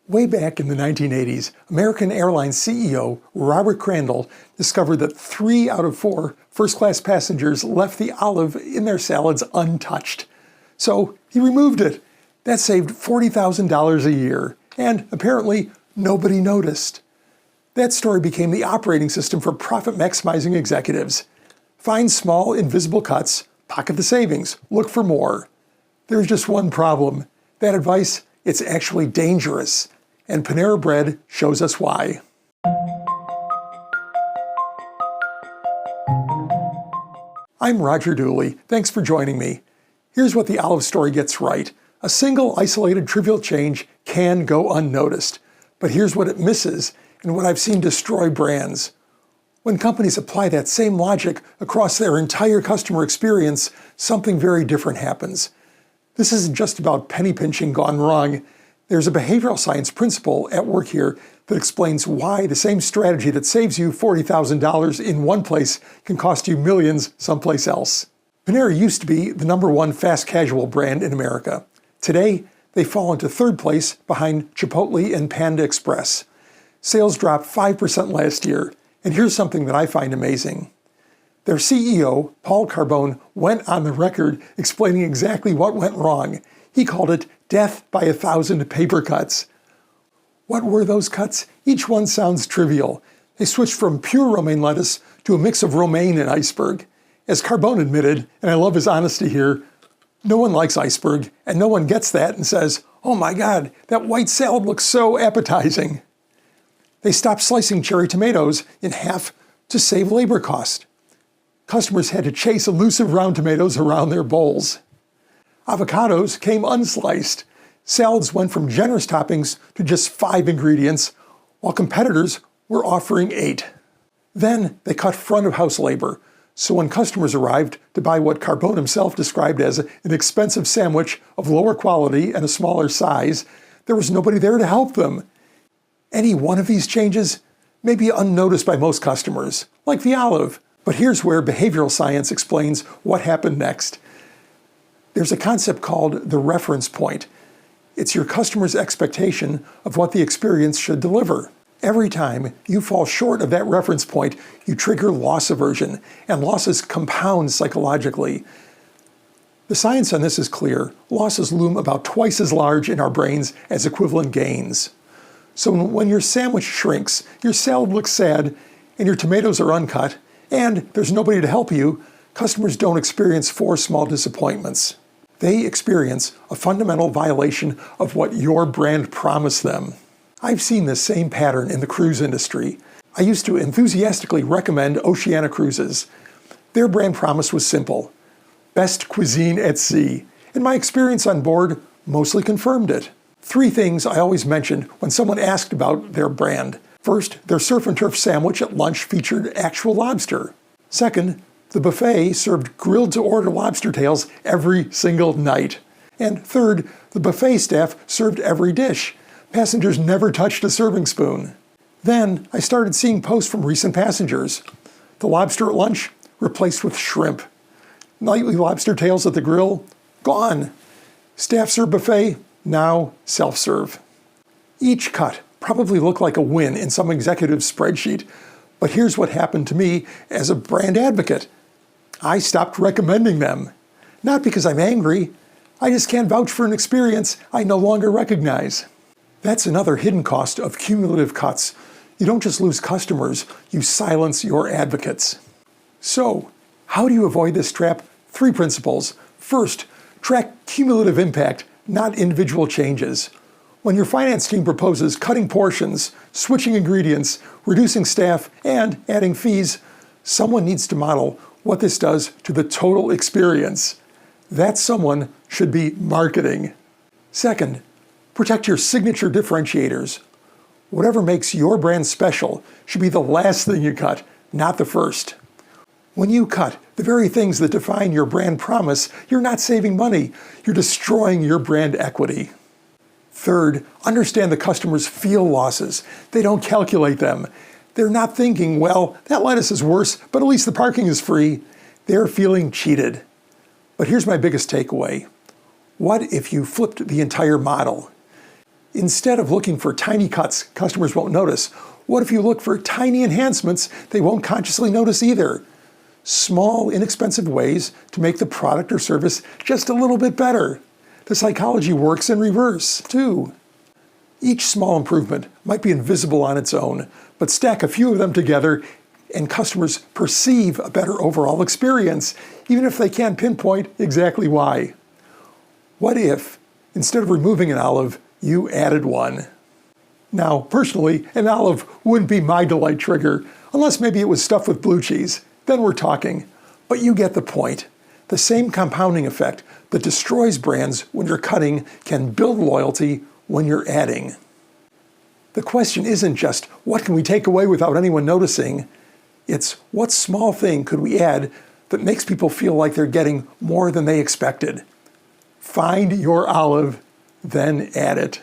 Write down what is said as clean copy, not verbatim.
Way back in the 1980s, American Airlines CEO Robert Crandall discovered that 3 out of 4 first-class passengers left the olive in their salads untouched. So he removed it. That saved $40,000 a year, and apparently nobody noticed. That story became the operating system for profit-maximizing executives. Find small, invisible cuts, pocket the savings, look for more. There's just one problem. That advice, it's actually dangerous. And Panera Bread shows us why. I'm Roger Dooley. Thanks for joining me. Here's what the olive story gets right. A single isolated trivial change can go unnoticed. But here's what it misses, and what I've seen destroy brands. When companies apply that same logic across their entire customer experience, something very different happens. This isn't just about penny pinching gone wrong. There's a behavioral science principle at work here that explains why the same strategy that saves you $40,000 in one place can cost you millions someplace else. Panera used to be the #1 fast casual brand in America. Today, they fall into 3rd place behind Chipotle and Panda Express. Sales dropped 5% last year, and here's something that I find amazing. Their CEO, Paul Carbone, went on the record explaining exactly what went wrong. He called it death by 1,000 paper cuts. What were those cuts? Each one sounds trivial. They switched from pure romaine lettuce to a mix of romaine and iceberg. As Carbone admitted, and I love his honesty here, no one likes iceberg, and no one gets that and says, "Oh my God, that white salad looks so appetizing." They stopped slicing cherry tomatoes in half to save labor cost. Customers had to chase elusive round tomatoes around their bowls. Avocados came unsliced. Salads went from generous toppings to just 5 ingredients, while competitors were offering 8. Then they cut front-of-house labor, so when customers arrived to buy what Carbone himself described as an expensive sandwich of lower quality and a smaller size, there was nobody there to help them. Any one of these changes may be unnoticed by most customers, like the olive, but here's where behavioral science explains what happened next. There's a concept called the reference point. It's your customer's expectation of what the experience should deliver. Every time you fall short of that reference point, you trigger loss aversion, and losses compound psychologically. The science on this is clear. Losses loom about twice as large in our brains as equivalent gains. So when your sandwich shrinks, your salad looks sad, and your tomatoes are uncut, and there's nobody to help you, customers don't experience 4 small disappointments. They experience a fundamental violation of what your brand promised them. I've seen this same pattern in the cruise industry. I used to enthusiastically recommend Oceania cruises. Their brand promise was simple: best cuisine at sea, and my experience on board mostly confirmed it. 3 things I always mentioned when someone asked about their brand. First, their surf and turf sandwich at lunch featured actual lobster. Second, the buffet served grilled-to-order lobster tails every single night. And third, the buffet staff served every dish. Passengers never touched a serving spoon. Then I started seeing posts from recent passengers. The lobster at lunch replaced with shrimp. Nightly lobster tails at the grill, gone. Staff serve buffet, now self-serve. Each cut probably looked like a win in some executive's spreadsheet, but here's what happened to me as a brand advocate. I stopped recommending them. Not because I'm angry, I just can't vouch for an experience I no longer recognize. That's another hidden cost of cumulative cuts. You don't just lose customers, you silence your advocates. So, how do you avoid this trap? 3 principles. First, track cumulative impact, not individual changes. When your finance team proposes cutting portions, switching ingredients, reducing staff, and adding fees, someone needs to model what this does to the total experience. That someone should be marketing. Second, protect your signature differentiators. Whatever makes your brand special should be the last thing you cut, not the first. When you cut the very things that define your brand promise, you're not saving money, you're destroying your brand equity. Third, understand the customers feel losses. They don't calculate them. They're not thinking, well, that lettuce is worse, but at least the parking is free. They're feeling cheated. But here's my biggest takeaway. What if you flipped the entire model? Instead of looking for tiny cuts customers won't notice, what if you look for tiny enhancements they won't consciously notice either? Small, inexpensive ways to make the product or service just a little bit better. The psychology works in reverse, too. Each small improvement might be invisible on its own, but stack a few of them together and customers perceive a better overall experience, even if they can't pinpoint exactly why. What if, instead of removing an olive, you added one? Now, personally, an olive wouldn't be my delight trigger, unless maybe it was stuffed with blue cheese. Then we're talking. But you get the point. The same compounding effect that destroys brands when you're cutting can build loyalty when you're adding. The question isn't just, what can we take away without anyone noticing? It's, what small thing could we add that makes people feel like they're getting more than they expected? Find your olive, then add it.